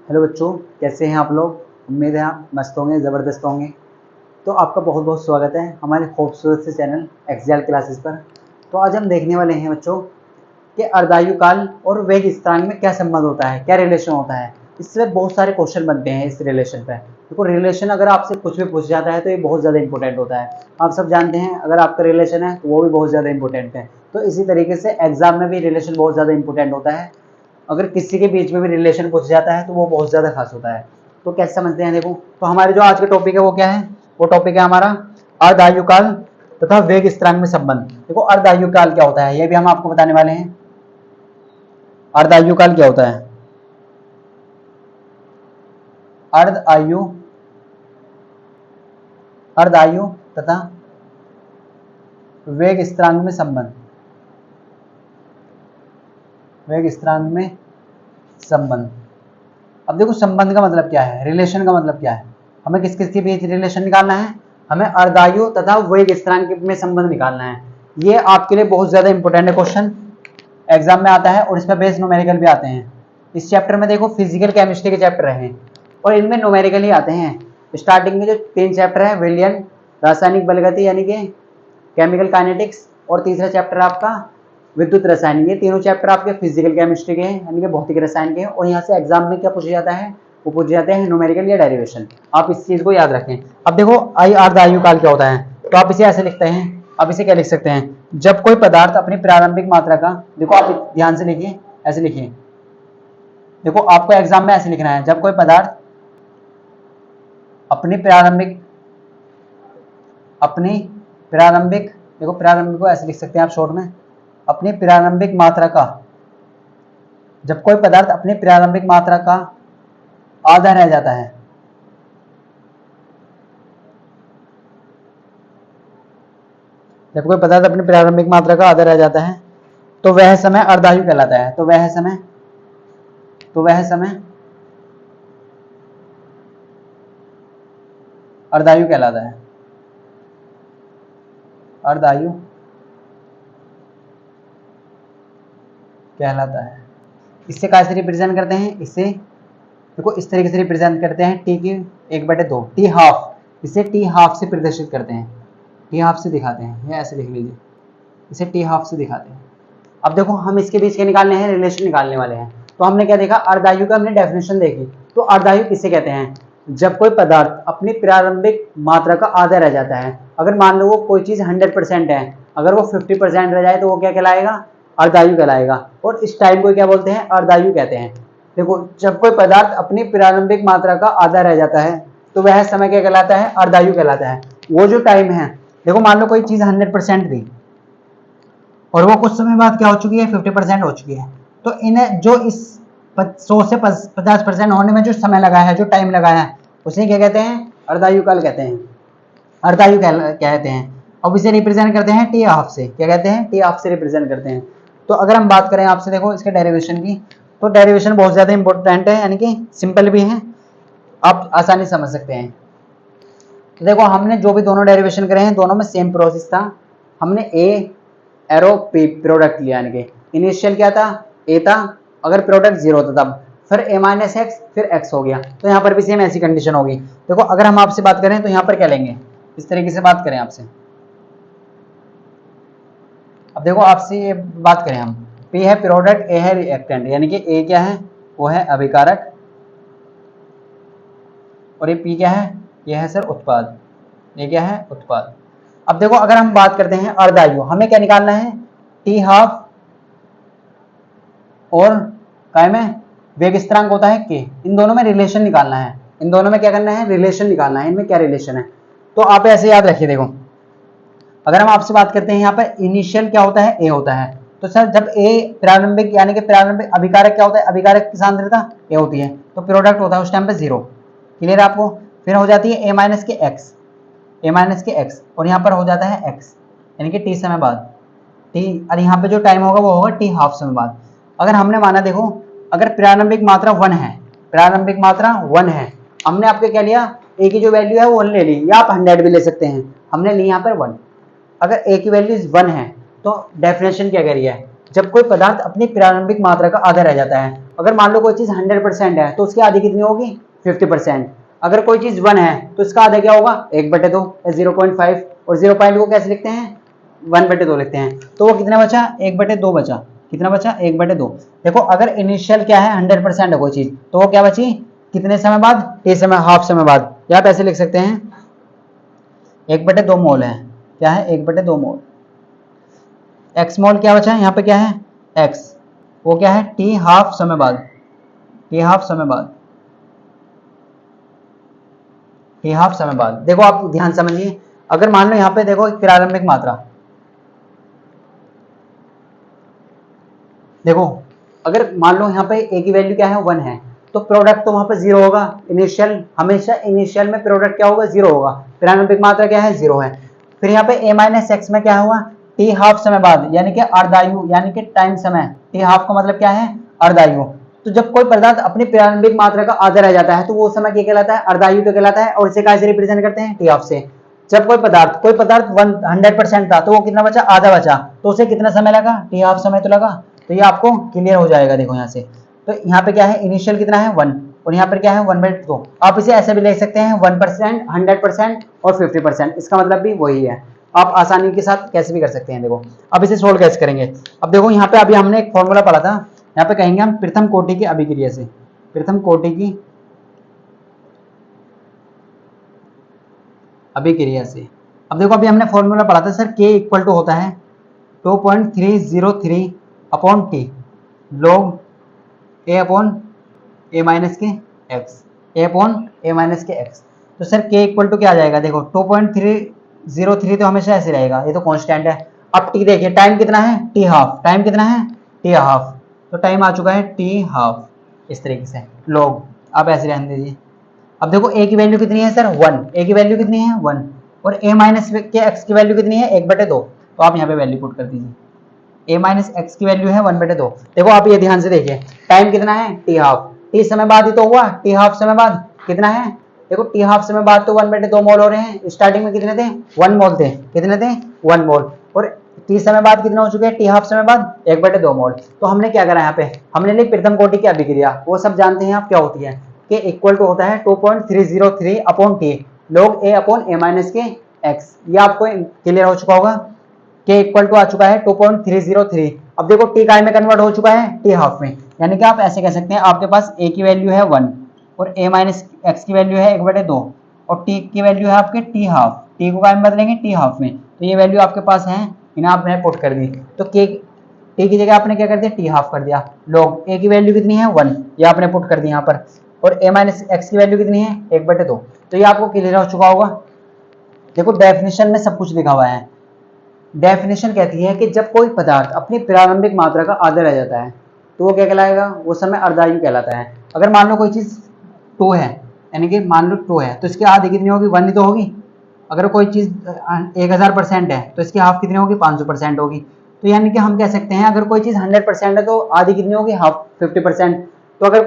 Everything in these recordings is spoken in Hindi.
हेलो बच्चों, कैसे हैं आप लोग। उम्मीद है आप मस्त होंगे, ज़बरदस्त होंगे। तो आपका बहुत बहुत स्वागत है हमारे खूबसूरत से चैनल एक्सएल क्लासेस पर। तो आज हम देखने वाले हैं बच्चों कि अर्धायु काल और वेग स्थानांक में क्या संबंध होता है, क्या रिलेशन होता है। इससे बहुत सारे क्वेश्चन बनते हैं इस रिलेशन पर। देखो, रिलेशन अगर आपसे कुछ भी पूछ जाता है तो ये बहुत ज़्यादा इंपॉर्टेंट होता है। आप सब जानते हैं, अगर आपका रिलेशन है तो वो भी बहुत ज़्यादा इंपॉर्टेंट है। तो इसी तरीके से एग्जाम में भी रिलेशन बहुत ज़्यादा इंपॉर्टेंट होता है। अगर किसी के बीच में भी रिलेशन पूछ जाता है तो वो बहुत ज़्यादा खास होता है। तो कैसे समझते हैं, देखो। तो हमारे जो आज का टॉपिक है वो क्या है, वो टॉपिक है हमारा अर्धायु काल तथा वेग स्थिरांक में संबंध। देखो, अर्धायु काल क्या होता है ये भी हम आपको बताने वाले हैं। अर्धायु काल क्या होता है, अर्धायु अर्धायु तथा वेग स्थिरांक में संबंध। वेग स्थिरांक में संबंध। अब देखो, संबंध का मतलब क्या है, रिलेशन का मतलब क्या है। हमें किस किस के बीच रिलेशन निकालना है, हमें अर्धायु तथा वेग स्थिरांक में संबंध निकालना है। ये आपके लिए बहुत ज्यादा इंपॉर्टेंट है, क्वेश्चन एग्जाम में आता है और इसमें बेस न्यूमेरिकल भी आते हैं। इस चैप्टर में देखो, फिजिकल केमिस्ट्री के चैप्टर हैं और इनमें न्यूमेरिकल ही आते हैं। स्टार्टिंग में जो 3 चैप्टर है, विलियन रासायनिक बलगति यानी कि केमिकल काइनेटिक्स, और तीसरा चैप्टर आपका विद्युत रसायन। ये तीनों चैप्टर आपके फिजिकल केमिस्ट्री के हैं यानी कि भौतिक रसायन के हैं। और यहाँ से एग्जाम में क्या पूछा जाता है, वो पूछ जाते हैं न्यूमेरिकल या डेरिवेशन। आप इस चीज को याद रखें। अब देखो, अर्धायु काल क्या होता है, तो आप इसे ऐसे लिखते हैं। आप इसे क्या लिख सकते हैं, जब कोई पदार्थ अपनी प्रारंभिक मात्रा का, देखो आप ध्यान से लिखिए, ऐसे लिखिए। देखो, आपको एग्जाम में ऐसे लिखना है, जब कोई पदार्थ अपनी प्रारंभिक देखो, प्रारंभिक को ऐसे लिख सकते हैं आप शॉर्ट में, अपनी प्रारंभिक मात्रा का, जब कोई पदार्थ अपनी प्रारंभिक मात्रा का आधा रह जाता है, जब कोई पदार्थ अपनी प्रारंभिक मात्रा का आधा रह जाता है तो वह समय अर्धायु कहलाता है। तो वह समय अर्धायु कहलाता है। अर्धायु कहलाता है। इससे कैसे रिप्रेजेंट करते हैं, इससे देखो इस तरीके से रिप्रेजेंट करते हैं, टी की 1/2, टी हाफ, इसे टी हाफ से प्रदर्शित करते हैं, टी हाफ से दिखाते हैं। ये ऐसे लिख लीजिए, इसे टी हाफ से दिखाते हैं। अब देखो, हम इसके बीच के निकालने हैं, रिलेशन निकालने वाले हैं। तो हमने क्या देखा, अर्धायु का हमने डेफिनेशन देखी। तो अर्धायु किसे कहते हैं, जब कोई पदार्थ अपनी प्रारंभिक मात्रा का आधा रह जाता है। अगर मान लो वो कोई चीज 100% है, अगर वो 50% रह जाए तो वो क्या कहलाएगा, अर्धायु कहलाएगा। और इस टाइम को क्या बोलते हैं, अर्धायु कहते हैं। देखो, जब कोई पदार्थ अपनी प्रारंभिक मात्रा का आधा रह जाता है तो वह समय क्या कहलाता है, अर्धायु कहलाता है। वो जो टाइम है, देखो मान लो कोई चीज 100% थी और वो कुछ समय बाद क्या हो चुकी है, 50% हो चुकी है। तो इन्हें जो इस 100 से 50% होने में जो समय लगा है, जो टाइम लगा है, उसे क्या कहते हैं, अर्धायु काल कहते हैं, अर्धायु कहते हैं। अब इसे रिप्रेजेंट करते हैं टी हाफ से, क्या कहते हैं, टी हाफ से रिप्रेजेंट करते हैं। तो अगर हम बात करें आपसे, देखो इसके डेरिवेशन की, तो डेरिवेशन बहुत ज्यादा इंपॉर्टेंट है, यानी कि सिंपल भी है, आप आसानी से समझ सकते हैं। तो देखो, हमने जो भी दोनों डेरिवेशन करे हैं, दोनों में सेम प्रोसेस था। हमने ए एरो पी प्रोडक्ट लिया, यानी कि इनिशियल क्या था, ए था, अगर प्रोडक्ट 0 था तब, फिर ए माइनस एक्स, फिर एक्स हो गया। तो यहाँ पर भी सेम ऐसी कंडीशन होगी। देखो, अगर हम आपसे बात करें तो यहाँ पर क्या लेंगे, इस तरीके से बात करें आपसे। अब देखो, आपसे ये बात करें हम, पी है प्रोडक्ट, ए है रिएक्टेंट, यानी कि ए क्या है, वो है अभिकारक, और ये पी क्या है, ये है सर उत्पाद, ये क्या है, उत्पाद। अब देखो, अगर हम बात करते हैं अर्धायु, हमें क्या निकालना है, टी हाफ और काय में वेग स्थिरांक होता है के, इन दोनों में रिलेशन निकालना है। इन दोनों में क्या करना है, रिलेशन निकालना है, इनमें क्या रिलेशन है। तो आप ऐसे याद रखिए। देखो, अगर हम आपसे बात करते हैं यहाँ पर इनिशियल क्या होता है, ए होता है। तो सर जब ए प्रारंभिक, यानी कि प्रारंभिक अभिकारक क्या होता है, अभिकारक की सांद्रता ए होती है, तो प्रोडक्ट होता है उस टाइम पे 0। क्लियर आपको। फिर हो जाती है ए माइनस के एक्स, ए माइनस के एक्स, और यहाँ पर हो जाता है एक्स, यानी कि टी समय बाद, टी, और यहाँ पे जो टाइम होगा वो होगा टी हाफ समय बाद। अगर हमने माना, देखो अगर प्रारंभिक मात्रा 1 है, प्रारंभिक मात्रा 1 है, हमने आपके क्या लिया, ए की जो वैल्यू है वो 1 ले ली, या आप 100 भी ले सकते हैं, हमने ली यहाँ पर 1। अगर ए की वैल्यू 1 है तो डेफिनेशन क्या कह रही है, जब कोई पदार्थ अपनी प्रारंभिक मात्रा का आधा रह जाता है। अगर मान लो कोई चीज 100% है तो उसकी आधी कितनी होगी 50%। अगर कोई चीज 1 है तो इसका आधा क्या होगा 1/2 या 0.5। और 0 को कैसे लिखते हैं 1/2 लिखते हैं। तो वो कितना बचा 1/2 बचा। कितना बचा 1/2। देखो अगर इनिशियल क्या है 100% है कोई चीज तो वो क्या बची कितने समय बाद टी समय हाफ समय बाद। या आप ऐसे लिख सकते हैं 1/2 मोल है। क्या है 1/2 मोल। एक्स मोल क्या बचा है यहाँ पे क्या है एक्स। वो क्या है टी हाफ समय बाद। टी हाफ समय बाद। टी हाफ समय बाद। देखो आप ध्यान समझिए अगर मान लो यहाँ पे देखो प्रारंभिक मात्रा। देखो अगर मान लो यहाँ पे ए की वैल्यू क्या है 1 है तो प्रोडक्ट तो वहां पे 0 होगा। इनिशियल हमेशा इनिशियल में प्रोडक्ट क्या होगा 0 होगा। प्रारंभिक मात्रा क्या है 0 है। फिर यहाँ पे a माइनस एक्स में क्या हुआ टी हाफ समय बाद यानी कि अर्धायु यानी कि टाइम समय। टी हाफ का मतलब क्या है अर्धायु। तो जब कोई पदार्थ अपनी प्रारंभिक मात्रा का आधा रह जाता है तो वो समय क्या कहलाता है अर्धायु तो कहलाता है। और इसे कैसे रिप्रेजेंट करते हैं टी हाफ से। जब कोई पदार्थ 100% था तो वो कितना बचा आधा बचा तो उसे कितना समय लगा टी हाफ समय तो लगा। तो ये आपको क्लियर हो जाएगा। देखो यहाँ से तो यहाँ पे क्या है इनिशियल कितना है 1 और यहाँ पर क्या है 1/2। आप इसे ऐसे भी लिख सकते हैं 1%, 100% और 50%। इसका मतलब भी वही है। आप आसानी के साथ कैसे भी कर सकते हैं। देखो अब इसे सोल्व कैसे करेंगे। अब देखो यहाँ पे अभी हमने एक फॉर्मूला पढ़ा था। यहाँ पे कहेंगे हम प्रथम कोटि की अभिक्रिया से। प्रथम कोटि की अभिक्रिया से। अब देखो अभी हमने फॉर्मूला पढ़ा था सर k इक्वल टू होता है 2.303 upon t log a upon a minus के x. a upon a minus के एक्स। तो सर k इक्वल टू क्या आ जाएगा देखो 2.303 तो हमेशा ऐसे रहेगा ये तो कांस्टेंट है। अब t देखिए टाइम कितना है t हाफ। टाइम कितना है t हाफ। तो टाइम आ चुका है t हाफ इस तरीके से लॉग। आप ऐसे रहने दीजिए। अब देखो a की वैल्यू कितनी है सर 1। a की वैल्यू कितनी है 1 और a माइनस के x की वैल्यू कितनी है 1/2। तो आप यहाँ पे वैल्यू पुट कर दीजिए। a माइनस एक्स की वैल्यू है 1/2। देखो आप ये ध्यान से देखिए टाइम कितना है t हाफ। t समय बाद ही तो हुआ t हाफ समय बाद कितना है। देखो t हाफ समय बाद तो 1/2 मोल हो रहे हैं। स्टार्टिंग में कितने थे 1 मोल थे। कितने थे 1 मोल। और t समय बाद कितना हो चुके हैं t हाफ समय बाद 1/2 मोल। तो हमने क्या करा यहाँ पे हमने ली प्रथम कोटि की अभिक्रिया। वो सब जानते हैं आप क्या होती है कि इक्वल टू होता है 2.303 upon t log a upon a minus के एक्स। ये आपको क्लियर हो चुका होगा। k इक्वल टू आ चुका है 2.303। अब देखो t काय में कन्वर्ट हो चुका है t हाफ में। यानी कि आप ऐसे कह सकते हैं आपके पास a की वैल्यू है 1 और a माइनस एक्स की वैल्यू है 1/2 और t की वैल्यू है आपके t हाफ। t को काय में बदलेंगे t हाफ में। तो ये वैल्यू आपके पास है इन्हें आपने पुट कर दी। तो k t की जगह आपने क्या कर दिया t हाफ कर दिया लॉग a की वैल्यू कितनी है 1 ये आपने पुट कर दी यहाँ पर। और a माइनस एक्स की वैल्यू कितनी है 1/2। तो ये आपको क्लियर हो चुका होगा। देखो डेफिनेशन में सब कुछ लिखा हुआ है। डेफिनेशन कहती है कि जब कोई पदार्थ अपनी प्रारंभिक मात्रा का आधा रह जाता है तो वो क्या कहलाएगा वो समय अर्धायु कहलाता है। अगर मान लो कोई चीज 2 है यानी कि मान लो 2 है तो इसकी आधी कितनी होगी 1 ही तो होगी। अगर कोई चीज 1000% है तो इसकी हाफ कितनी होगी 500% होगी। तो यानी कि हम कह सकते हैं अगर कोई चीज 100% है तो आधी कितनी होगी हाफ 50%। तो अगर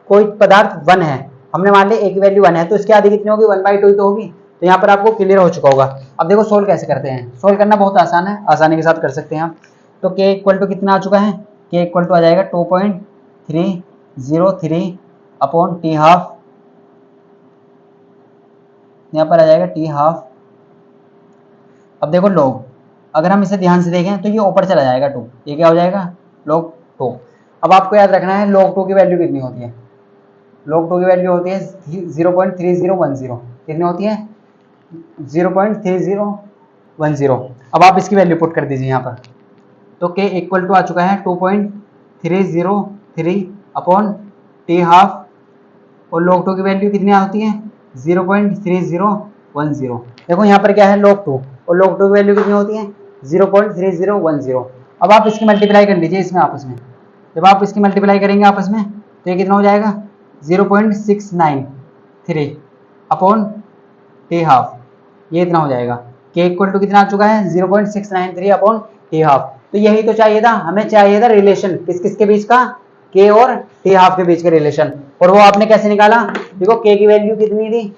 कोई पदार्थ 1 है हमने मान लिया a की वैल्यू 1 है तो इसकी आधी कितनी होगी 1/2 तो होगी। तो यहाँ पर आपको क्लियर हो चुका होगा। अब देखो सोल्व कैसे करते हैं। सोल्व करना बहुत आसान है आसानी के साथ कर सकते हैं आप। तो k इक्वल टू कितना आ चुका है k इक्वल टू आ जाएगा 2.303 अपॉन टी हाफ। यहाँ पर आ जाएगा टी हाफ। अब देखो लॉग अगर हम इसे ध्यान से देखें तो ये ऊपर चला जाएगा 2। ये क्या हो जाएगा log 2। अब आपको याद रखना है log 2 की वैल्यू कितनी होती है। log 2 की वैल्यू होती है 0.3010। कितनी होती है 0.3010। अब आप इसकी वैल्यू पुट कर दीजिए यहाँ पर। तो k इक्वल टू आ चुका है 2.303 अपॉन टी हाफ और log 2 की वैल्यू कितनी होती है 0.3010। देखो यहाँ पर क्या है log 2 और log 2 की वैल्यू कितनी होती है 0.3010। अब आप इसकी मल्टीप्लाई कर लीजिए इसमें आपस में। जब आप इसकी मल्टीप्लाई करेंगे आपस में तो ये कितना हो जाएगा 0.693 अपॉन टी हाफ। ये इतना हो जाएगा। k इक्वल टू कितना आ चुका है 0.693 अपॉन टी हाफ। तो यही तो चाहिए था हमें चाहिए था रिलेशन किस किस के बीच का k और टी हाफ के बीच का रिलेशन। और वो आपने कैसे निकाला देखो k की वैल्यू कितनी थी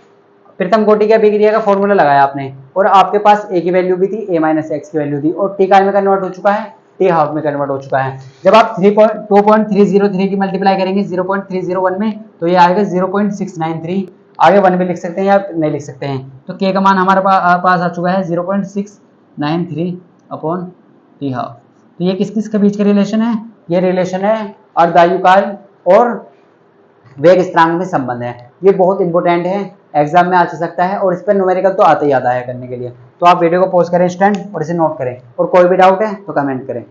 प्रथम कोटि की अभिक्रिया का फॉर्मूला लगाया आपने और आपके पास a की वैल्यू भी थी a माइनस एक्स की वैल्यू थी और t काय में कन्वर्ट हो चुका है टी हाफ में कन्वर्ट हो चुका है। जब आप 2.303 की मल्टीप्लाई करेंगे 0.301 में तो ये आएगा 0.693। आगे 1 भी लिख सकते हैं या नहीं लिख सकते हैं। तो के का मान हमारे पास आ चुका है 0.693 अपॉन टी हाफ। तो ये किस किस के बीच का रिलेशन है? ये रिलेशन है अर्धायुकाल और वेग स्थिरांक में संबंध है। ये बहुत इंपॉर्टेंट है, एग्जाम में आ सकता है और इस पर न्यूमेरिकल तो आता ही आता है करने के लिए। तो आप वीडियो को पॉज करें स्टूडेंट और इसे नोट करें, और कोई भी डाउट है तो कमेंट करें।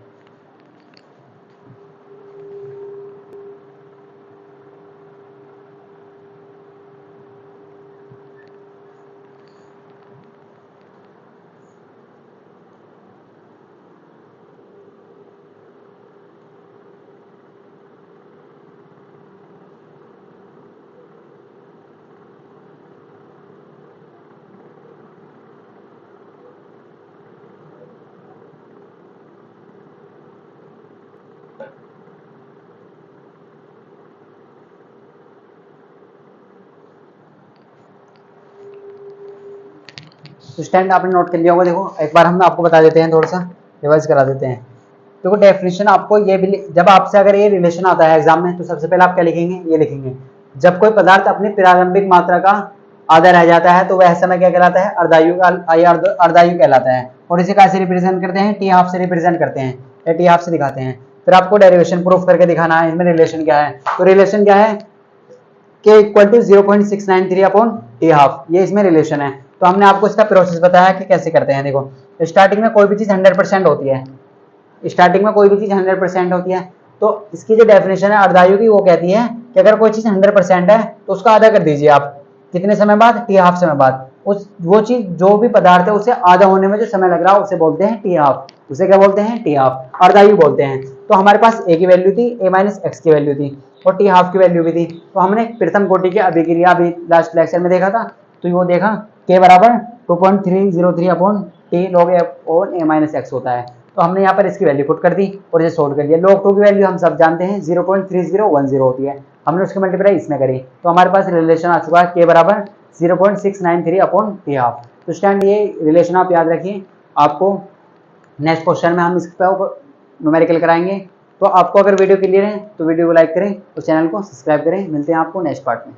तो स्टैंड आपने नोट कर लिया होगा। देखो एक बार हम आपको बता देते हैं, थोड़ा सा रिवाइज करा देते हैं। देखो डेफिनेशन आपको ये भी, जब आपसे अगर ये रिलेशन आता है एग्जाम में तो सबसे पहले आप क्या लिखेंगे? ये लिखेंगे, जब कोई पदार्थ अपनी प्रारंभिक मात्रा का आधा रह जाता है तो वह समय क्या कहलाता है? अर्धायु कहलाता है। और इसे कैसे रिप्रेजेंट करते हैं? टी हाफ से रिप्रेजेंट करते हैं या टी हाफ से दिखाते हैं। फिर आपको डेरिवेशन प्रूफ करके दिखाना है, इसमें रिलेशन क्या है। तो रिलेशन क्या है? K equal to 0.693 upon t half, ये इसमें रिलेशन है। तो हमने आपको इसका प्रोसेस बताया कि कैसे करते हैं। देखो स्टार्टिंग में कोई भी चीज 100% होती है, स्टार्टिंग में कोई भी चीज 100% होती है, तो इसकी जो डेफिनेशन है अर्धायु की, वो कहती है कि अगर कोई चीज 100% है तो उसका आधा कर दीजिए आप। कितने समय बाद? टी हाफ समय बाद। उस वो चीज जो भी पदार्थ है उसे आधा होने में जो समय लग रहा है उसे बोलते हैं टी हाफ। उसे क्या बोलते हैं? टी हाफ, अर्धायु बोलते हैं। तो हमारे पास ए की वैल्यू थी, ए माइनस एक्स की वैल्यू थी, और टी हाफ की वैल्यू भी थी। तो हमने प्रथम कोटि की अभिक्रिया अभी लास्ट लेक्चर में देखा था, तो वो देखा के बराबर 2.303 अपॉन टी लॉग अपॉन ए माइनस एक्स होता है। तो हमने यहाँ पर इसकी वैल्यू पुट कर दी और इसे सोल्व कर लिया। लॉग 2 की वैल्यू हम सब जानते हैं 0.3010 होती है, हमने उसकी मल्टीप्लाई इसमें करी। तो हमारे पास रिलेशन आ चुका है के बराबर 0.693 अपॉन टी हाफ। तो स्टैंड ये रिलेशन आप याद रखिए। आपको नेक्स्ट क्वेश्चन में हम इस पर न्यूमेरिकल कराएंगे। तो आपको अगर वीडियो क्लियर है तो वीडियो को लाइक करें और चैनल को सब्सक्राइब करें। मिलते हैं आपको नेक्स्ट पार्ट में।